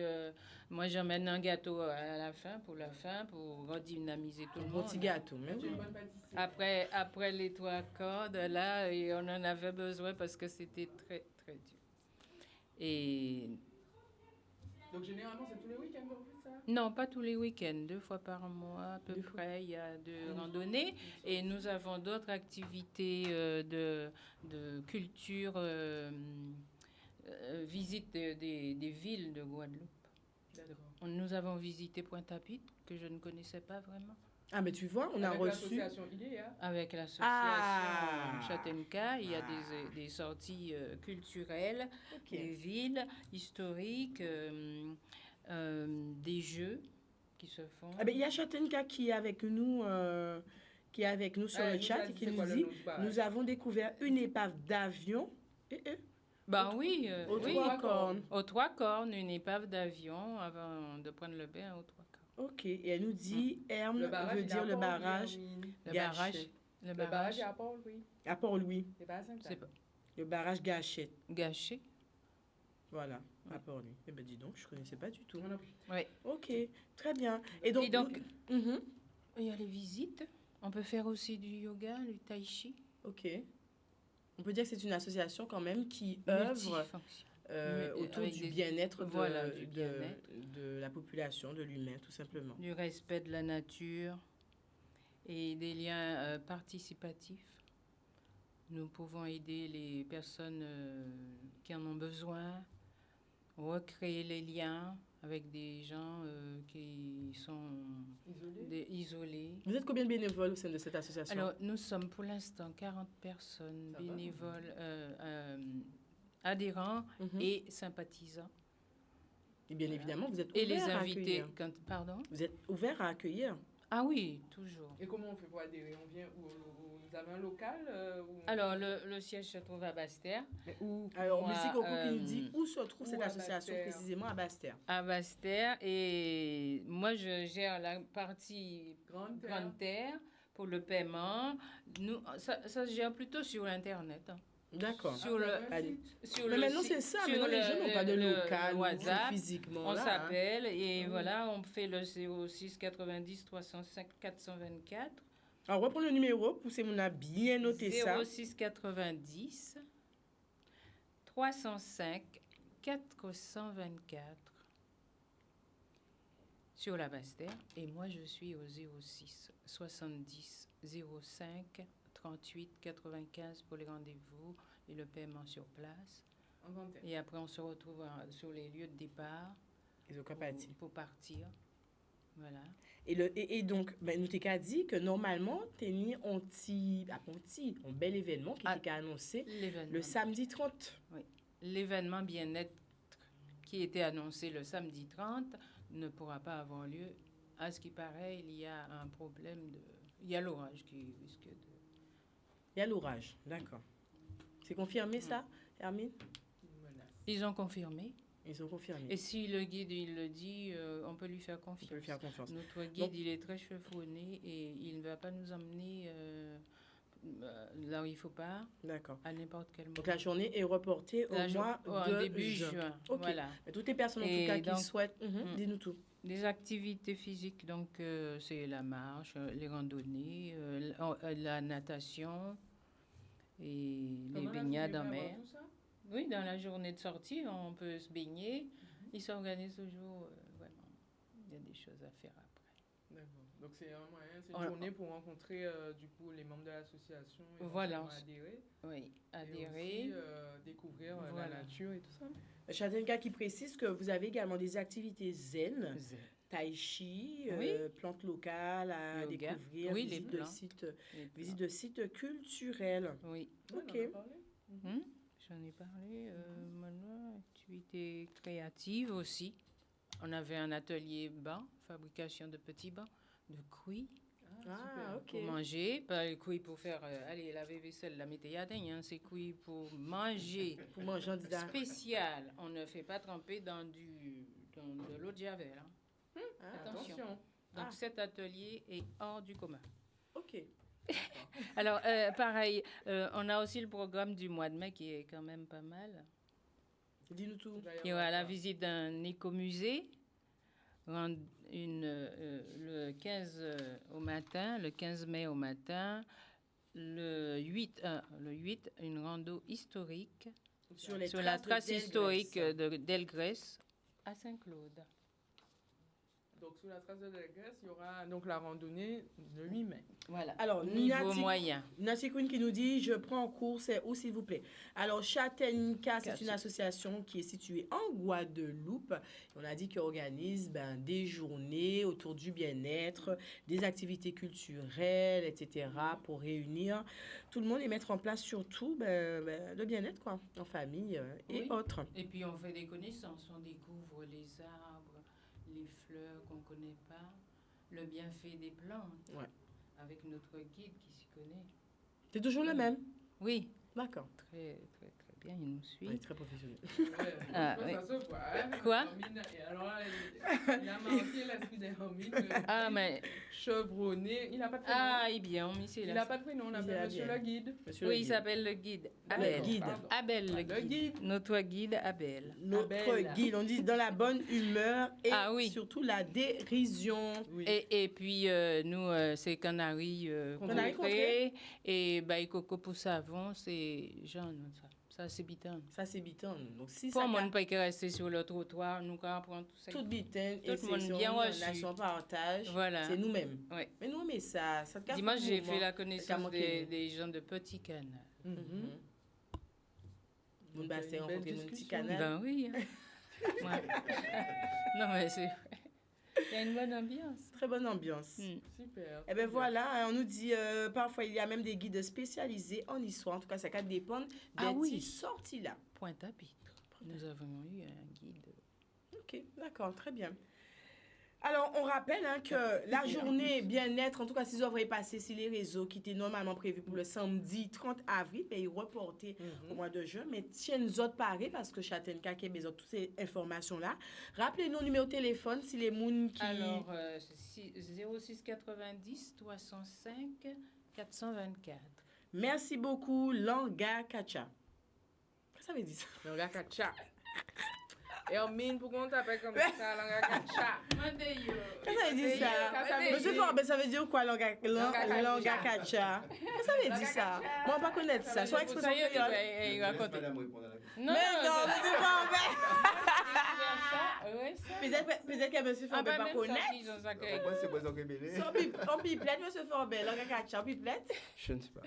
Moi, j'emmène un gâteau à la fin, pour redynamiser tout le Un monde. petit gâteau, mais oui. Après les trois cordes, là, et on en avait besoin parce que c'était très, très dur. Et Donc généralement, c'est tous les week-ends qu'on fait ça? non, pas tous les week-ends, 2 fois par mois à peu Deux fois. près, il y a de randonnées. Et nous avons d'autres activités de culture, visite des villes de Guadeloupe. D'accord. Nous avons visité Pointe-à-Pitre, que je ne connaissais pas vraiment, Ah, mais tu vois, on a Avec reçu. l'association IDEA. avec l'association Ah. Chatenka. Il y a des sorties culturelles, OK. des villes historiques, des jeux qui se font. Ah, ben, il y a Chatenka qui est avec nous, sur Ah, le nous chat a et dit qui c'est nous quoi le dit nom du barrage. nous avons découvert une épave d'avion. Ben oui, Aux oui. trois cornes. Aux trois cornes, une épave d'avion avant de prendre le bain aux trois cornes. OK. Et elle nous dit, Herme Le barrage, veut il est dire à le Port-Louis, barrage Hermine. Le Gâchette. barrage. Le Le barrage barrage est à Port-Louis. à Port-Louis. C'est pas à Sainte-Anne. c'est pas Le barrage Gâchette. gâché. Voilà, à Port-Louis. Eh ben dis donc, je connaissais pas du tout. Moi non plus. Oui. OK, très bien. Et donc, Mhm. il y a les visites. On peut faire aussi du yoga, du tai chi. OK. On peut dire que c'est une association quand même qui œuvre Multifonction. autour avec du des- bien-être voilà, du bien-être. de la population, de l'humain, tout simplement. Du respect de la nature et des liens participatifs. Nous pouvons aider les personnes qui en ont besoin, recréer les liens avec des gens qui sont isolés. Vous êtes combien de bénévoles au sein de cette association? Alors, nous sommes pour l'instant 40 personnes Ça va. bénévoles, adhérents Mhm. et sympathisants. Et bien évidemment, vous êtes Et les ouvert à invités, accueillir. pardon? Vous êtes ouvert à accueillir. Ah oui, toujours. Et comment on fait pour adhérer? On vient où? Vous avez un local Alors, le siège se trouve à Basse-Terre. Mais où? Alors, Moi, Missy Coco qui nous dit où se trouve où cette à association Basse-Terre? précisément à Basse-Terre. À Basse-Terre. Et moi, je gère la partie Grande Terre. Grande Terre pour le paiement. Nous, ça se gère plutôt sur Internet. Hein. D'accord. Sur le, Allez. sur Mais le maintenant, si- c'est ça. sur Maintenant, les gens n'ont pas de le local ou WhatsApp. physiquement. On là, hein. s'appelle et Oui. voilà, on fait le 06 90 305 424. Alors, reprends le numéro pour que mon a bien noté ça. 06 90 305 424 sur la Basse-Terre. Et moi, je suis au 06 70 05 38 95 pour les rendez-vous et le paiement sur place. En Grande Terre. Et après, on se retrouve sur les lieux de départ Ils ont qu'à partir. pour partir. Voilà. Et donc, ben, nous t'ai dit que normalement, t'es ni un bel événement qui Ah. était annoncé L'événement. le samedi 30. L'événement bien-être qui était annoncé le samedi 30 ne pourra pas avoir lieu. À ce qui paraît, il y a un problème de... Il y a l'orage qui risque de... Il y a l'orage, d'accord. C'est confirmé ça, Hermine? Une menace. Ils ont confirmé. Ils ont confirmé. Et si le guide, il le dit, on peut lui faire On confiance. peut lui faire confiance. Notre guide, Donc- il est très chevronné et il ne va pas nous emmener là où il ne faut pas, D'accord. à n'importe quel moment. Donc la journée est reportée au mois en de début juin. juin. Ok. Voilà. Mais toutes les personnes en Et tout cas qui donc- souhaitent, dis-nous tout. Des activités physiques, donc c'est la marche, les randonnées, la natation et Comment les là, baignades vous en pouvez mer. avoir tout ça? Oui, dans la journée de sortie, on peut se baigner. Ils s'organisent toujours, vraiment. Il y a des choses à faire après. D'accord. Donc c'est un moyen, c'est une Ouais. journée pour rencontrer du coup les membres de l'association et Voilà. éventuellement adhérer. Oui, Et adhérer. aussi, découvrir Voilà. la nature et tout ça. Chatenka qui précise que vous avez également des activités zen, Zen. tai chi, Oui. plantes locales à Yoga. découvrir, Oui, les visite de plantes. sites, Les visite de sites culturels. Oui. Ouais, Ok. on en a parlé. Hmm, j'en ai parlé. Maintenant, activité créative aussi. On avait un atelier banc, fabrication de petits bancs, de couilles Ah, ok. pour manger. Pas les couilles pour faire, allez, laver vaisselle, la météadaigne, hein, c'est couilles pour manger. Pour manger en disant. Spécial. On ne fait pas tremper dans de l'eau de javel. Hein. Ah, Attention. Donc Ah. cet atelier est hors du commun. ok. Alors, pareil, on a aussi le programme du mois de mai qui est quand même pas mal. Dis-nous tout. Il y aura la visite d'un écomusée le 15 au matin, le 15 mai au matin, le 8, une rando historique Sur les sur la trace de historique Delgrès. d'Elgrès à Saint-Claude. Donc sous la trace de Delgrès, il y aura donc la randonnée le 8 mai. Voilà. Alors, Niveau Nati- moyen. Nancy Queen qui nous dit je prends en cours, c'est où s'il vous plaît? Alors, Chatelnica, c'est une association qui est située en Guadeloupe. On a dit qu'elle organise des journées autour du bien-être, des activités culturelles, etc. pour réunir tout le monde et mettre en place surtout le bien-être quoi, en famille et Oui. autres. Et puis on fait des connaissances, on découvre les arbres, les fleurs qu'on ne connaît pas, le bienfait des plantes, Ouais. avec notre guide qui s'y connaît. C'est toujours le même? Oui, D'accord. très, très, très bien, il nous suit. Oui, très professionnel. Ouais, Ah, ça oui. se voit, hein. Quoi? Hermine, et alors là, il a marqué l'esprit d'Hermine. Ah, mais... Chevronné. Il n'a pas de prénom. Ah, il est bien, on Il n'a pas de prénom, on Il l'appelle a Monsieur bien. le Guide. Monsieur Oui, le il guide. s'appelle le guide. Le Abel. guide. Pardon. Abel, le Le guide. guide. Notre guide, Abel. Notre Abel. guide, on dit dans la bonne humeur et Ah oui. surtout la dérision. Oui. Et puis, nous, c'est Canary Canary Contré. Et Coco pour savon, c'est Jean, ça. Ça, c'est bitan. Ça, c'est bitan. Donc, si Pour ça moi, ne pas rester sur le trottoir, nous, quand on prend tout ça. tout bitan Tout et le monde c'est bien son reçu. nation partage, Voilà. c'est nous-mêmes. Ouais. Mais nous, mais ça te casse Dimanche, le j'ai mouvement. fait la Ça connaissance manquait. des gens de Petit Canal. Mhm. Nous, Donc, bah, c'est une belle rencontrer mon petit discussion. canal. Ben oui. Hein. Ouais. Non, mais c'est... Il y a une bonne ambiance. Très bonne ambiance. Super. Eh bien voilà, hein, on nous dit parfois il y a même des guides spécialisés en histoire. En tout cas, ça va dépendre des Ah oui. petites sorties là. Pointe-à-Pitre. Nous avons eu un guide. Ok, d'accord, très bien. Alors, on rappelle hein, que la journée bien-être, en tout cas, si vous avez passé sur les réseaux, qui était normalement prévue pour le samedi 30 avril, mais il est reporté au mois de juin. Mais tiens, nous autres pareil, parce que Châtaigne-Ka qui a besoin de toutes ces informations-là. Rappelez-nous le numéro de téléphone si les gens qui... Alors, 06 90 65 424. Merci beaucoup, Langa Kacha. Qu'est-ce que ça veut dire ça? Langa Kacha. Hermine, pourquoi on t'appelle comme ça, Langa Kacha? Qu'est-ce que ça veut dire ça? Monsieur Forbes, ça veut dire quoi, Langa Kacha? Qu'est-ce que ça veut dire ça? Moi, on ne pas connaître ça. Soit expression créole. Madame répond à la question. Mais non, monsieur Forbes. ça. Peut-être que monsieur Forbes ne pas connaître. Moi, c'est moi qui ai En pipelette, monsieur Forbes, Langa Kacha, en pipelette. Je ne sais pas.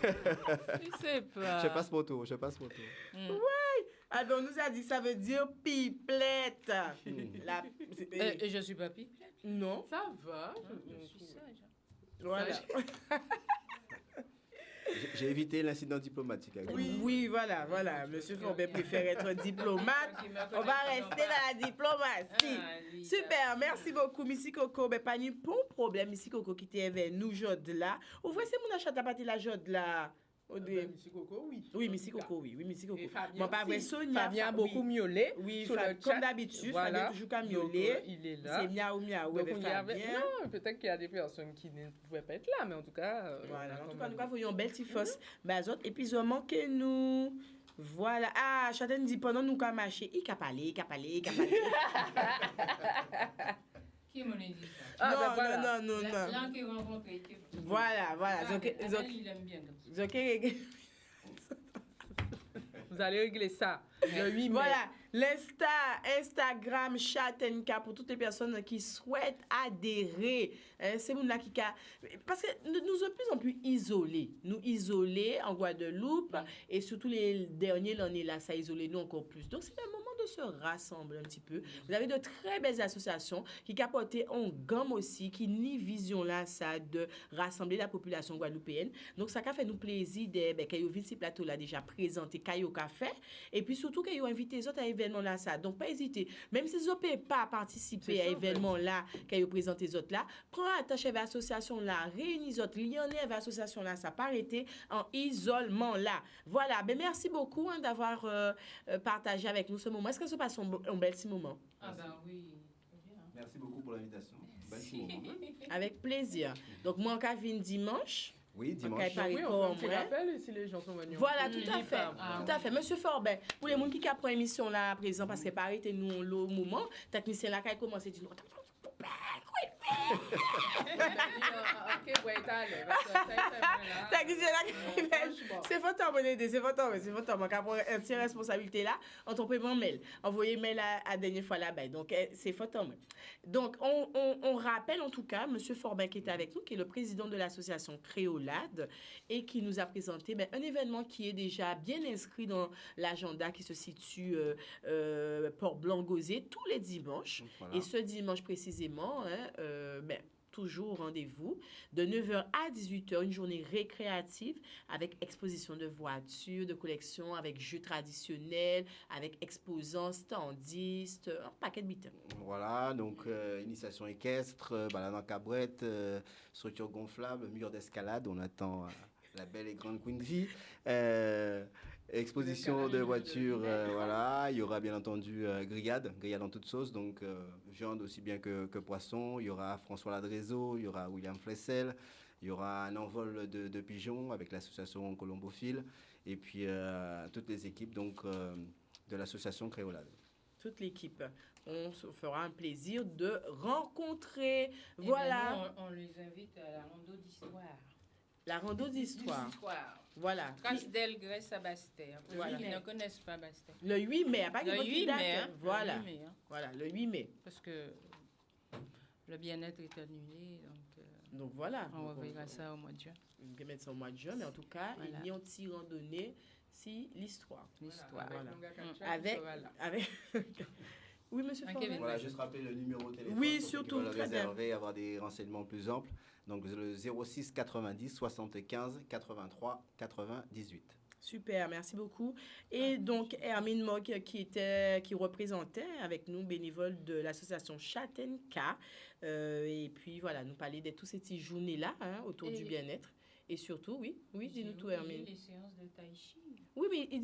Je sais pas. Je passe mon tour. Ah, donc, on nous a dit ça veut dire pipelette. Et je suis pas pipelette. Non. Ça va. Je suis sage. Voilà. J'ai évité l'incident diplomatique avec lui. Oui, voilà. Monsieur Forbes préfère être diplomate. On va rester dans la diplomatie. Super, merci beaucoup, Missy Coco. Ben, pas de problème, Missy Coco qui était avec nous aujourd'hui là. Ouvrez, c'est mon achat à partir de la jode là. Missy Coco, oui. Oui, Missy Coco, oui, Missy Coco. Et Fabien Bon, pas vrai, aussi. Sonia. Fabien a beaucoup miaulé. Oui, sur le comme chat. d'habitude, Voilà. Fabien toujours qu'à Donc, miauler. il est là. C'est miaou miaou Donc, avec il y avait- Fabien. Non, peut-être qu'il y a des personnes qui ne pouvaient pas être là, mais en tout cas. Voilà, en tout quand cas, même- nous voyons belle petite fosse. Bazot, et puis, manqué nous. Voilà. Ah, Châtaigne dit pendant nous qu'à marcher, il a parlé. Qui m'a dit ça? Ah, ben Non, voilà. non. L'un qui rencontré. Voilà. Il aime bien comme ça. Vous allez régler ça le 8 mai. Voilà, Instagram Châtaigne-Ka pour toutes les personnes qui souhaitent adhérer. C'est mon là qui parce que nous sommes de plus en plus isolés. Nous isolés en Guadeloupe et surtout les derniers l'année là, ça isolé nous encore plus. Donc c'est le moment de se rassembler un petit peu. Vous avez de très belles associations qui capotent en gamme aussi, qui ni vision là ça de rassembler la population guadeloupéenne. Donc ça fait nous plaisir de Kayo Vinci Plateau là déjà présenté Kayo Café et puis surtout Kayo invité les autres à l'événement là ça. Donc pas hésiter, même si vous ne pouvez pas participer à l'événement là Kayo présente les autres là, prends attache avec l'association là, réunis les autres, liens avec l'association là, ça pas arrêter en isolement là. Voilà, ben merci beaucoup d'avoir partagé avec nous ce moment. Est-ce que ça passe un bel petit moment? Ah ben oui. Merci beaucoup pour l'invitation. Bon petit moment. Avec plaisir. Donc moi, quand je viens dimanche, Oui, dimanche. Ok, Oui, on fait un petit Ouais. rappel si les gens sont venus. voilà, tout à Il fait. part. Tout à fait. Monsieur Forbet, pour les gens qui apprennent l'émission là à présent, parce que pareil, nous, le moment, technicien là, quand il commence à dire, Ok, ouais, t'allais. technicien là, c'est votre temps, mon aidé, c'est votre temps. Quand on a une responsabilité là, on t'en peut mail. Envoyer mail à dernière fois là-bas. Donc, c'est votre temps. Donc, on rappelle en tout cas, monsieur Forbet qui est avec nous, qui est le président de l'association Créolade et qui nous a présenté un événement qui est déjà bien inscrit dans l'agenda qui se situe Port-Blanc-Gauzé tous les dimanches. Voilà. Et ce dimanche précisément, toujours rendez-vous, de 9h à 18h, une journée récréative avec exposition de voitures, de collections, avec jeux traditionnels, avec exposants, standistes, un paquet de bitins. Voilà, donc initiation équestre, balade en cabrette, structure gonflable, mur d'escalade. On attend la belle et grande Queen Vie. Exposition de voitures, voilà. Il y aura bien entendu grillade en toute sauce, donc viande aussi bien que poisson. Il y aura François Ladrezo, il y aura William Flessel, il y aura un envol de pigeons avec l'association Colombophile et puis toutes les équipes donc, de l'association Créolade. Toute l'équipe. On se fera un plaisir de rencontrer. Voilà. On les invite à la rando d'histoire. La rando d'histoire. Voilà. Trace d'elle, Grèce à Bastère. Pour Voilà. ceux qui ne connaissent pas Bastère. Le 8 mai, pas Le 8 mai, hein. Voilà. Le 8 mai, hein. Voilà, le 8 mai. Parce que le bien-être est annulé, donc Donc voilà. on Donc, reverra ça au mois de juin. on va mettre ça au mois de juin, mais en tout cas, Voilà. il y a une petite randonnée si l'histoire. L'histoire. Voilà. Avec Avec... Oui, monsieur Ok, Forbert. Voilà, juste rappeler le numéro de téléphone. Oui, pour ceux qui surtout, veulent très bien. réserver, avoir des renseignements plus amples. Donc le 06 90 75 83 98. Super, merci beaucoup. Et donc, Hermine Mock qui représentait avec nous, bénévole de l'association Chatenka. Et puis, voilà, nous parler de toutes ces petites journées-là autour du bien-être. Et surtout, oui, dis-nous tout, Hermine. Les séances de tai chi. Oui, il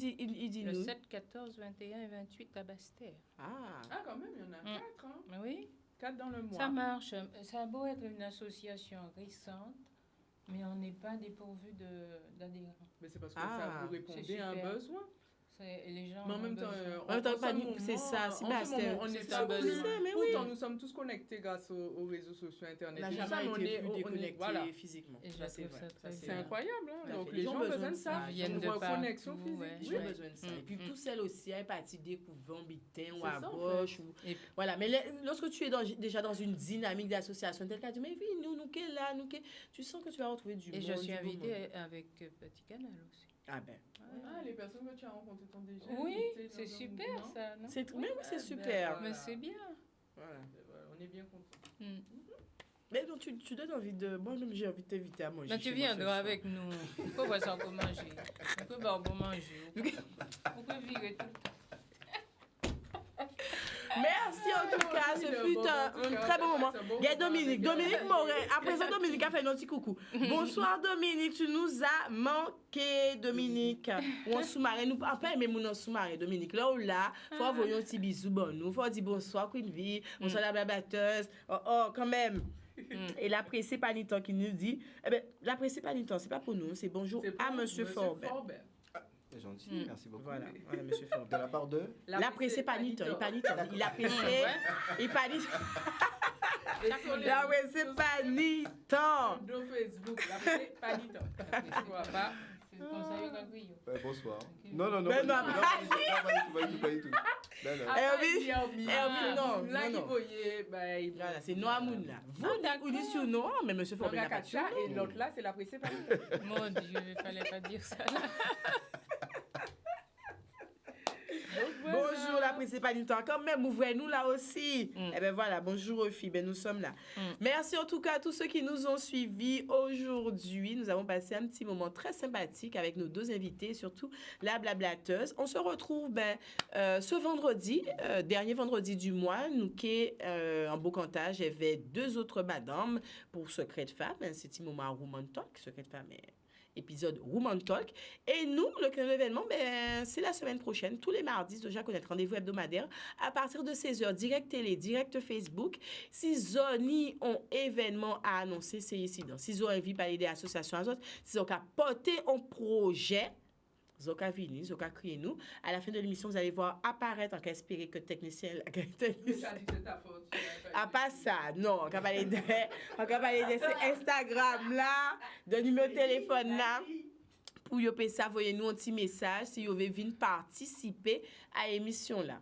dit Le nous. 7, 14, 21 et 28 à Bastère. Ah, quand même, il y en a 4, hein. Oui, 4 dans le mois. ça marche. Ça a beau être une association récente, mais on n'est pas dépourvu d'adhérents. Mais c'est parce que Ah, ça vous répondez à un super. besoin. Les gens Mais en ont même temps, besoin. En même temps, en ce pas nous, moment, c'est ça, c'est en pas, ce moment, c'est- on c'est est un tous, besoin. Mais pourtant oui. nous sommes tous connectés grâce aux réseaux sociaux, Internet. On n'a Tout ça, jamais mais on été est- plus on est- déconnecté voilà. physiquement. Et je Ça, c'est trouve vrai. ça très C'est bien. incroyable, hein. Tout à Donc fait. les gens ont besoin de ça. Ils viennent On de voit partout, connexion physique. ouais. J'ai Oui. besoin de ça. Et puis, Mm. tout celle aussi, elle est partie découvrir un bitin ou C'est à ça, en gauche. Ou... Et- Voilà. Mais lorsque tu es déjà dans une dynamique d'association, tel cas, tu dis, mais oui, nous qui est là, tu sens que tu vas retrouver du Et monde. je suis du beau monde. invitée avec Petit Canal aussi. Ah ben. Ah, les personnes que tu as rencontrées t'ont déjà Oui, invité dans c'est un super mouvement. ça, non? C'est mais oui, c'est ben, super. voilà. Mais c'est bien. Voilà. Voilà, on est bien contents. Mm. Mais donc, tu donnes envie de. Moi-même, j'ai envie de t'inviter à manger. Mais tu chez moi ce viendras soir. avec nous. On peut voir ça pour manger. On peut boire pour manger. On peut virer tout le temps. Merci en tout cas, ce fut un très bon moment. Il y a Dominique Moret. À présent, Dominique a fait un petit coucou. Bonsoir Dominique, tu nous as manqué, Dominique. Ou en sous-marin, nous pas aimer mon en sous-marin, Dominique. Là ou là, faut envoyer un petit bisou bon nous. Faut dire bonsoir Queen V, bonsoir la blabatteuse. Oh, quand même. Et l'apprécié Panitan qui nous dit, l'apprécié Panitan, c'est pas pour nous, c'est bonjour à Monsieur Forbert. C'est gentil, merci beaucoup. Voilà, Monsieur De Forbert. la part de L'apprécié Panitan, il apprécié, il Panitan. L'apprécié Panitan. Sur Facebook, l'apprécié Panitan. Pas. C'est le conseil au Gaguillo. Bonsoir. Ok. Non. Mais non, Pas du tout. Non. Hermine, non. Là, il voyait, ben, Voilà, c'est Noah Moun là. Vous, d'accord. vous dites sur Noah, mais Monsieur on Forbert a n'a pas de Katia surnom. et l'autre là, c'est l'apprécié Panitan. Mon Dieu, il fallait pas dire ça. Là. Bonjour, l'apprécié Panitan. Quand même, ouvrez-nous là aussi. Eh bien voilà, bonjour aux filles, ben, nous sommes là. Merci en tout cas à tous ceux qui nous ont suivis aujourd'hui. Nous avons passé un petit moment très sympathique avec nos deux invités, surtout la blablateuse. On se retrouve ce vendredi, dernier vendredi du mois. Nous qui en beau cantage, il y avait deux autres madames pour Secret de Femme. C'est un petit moment Woman Talk, Secret de Femme épisode Woman Talk. Et nous, le événement, c'est la semaine prochaine, tous les mardis, déjà connaître rendez-vous hebdomadaire à partir de 16h, direct télé, direct Facebook. Si Zoni ont événement à annoncer, c'est ici. Si Zoni envie de parler des associations, si Zoni a porté un projet, Zoka vini, Zoka criez nous. À la fin de l'émission, vous allez voir apparaître en cas espéré que technicien. Ah, pas ça, non. On va parler de Instagram là, de numéro de téléphone là. Pour vous pouvez envoyer-nous un petit message si vous voulez venir participer à l'émission là.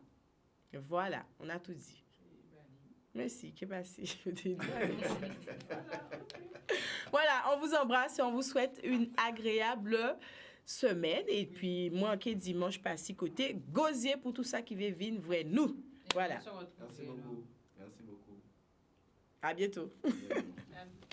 Voilà, on a tout dit. Merci, qu'est-ce passé? Voilà, on vous embrasse et on vous souhaite une agréable semaine. Et puis, moi, qui est dimanche, passé côté gosier pour tout ça qui veut venir, vrai nous. Voilà. Merci beaucoup. Merci beaucoup. À bientôt. À bientôt.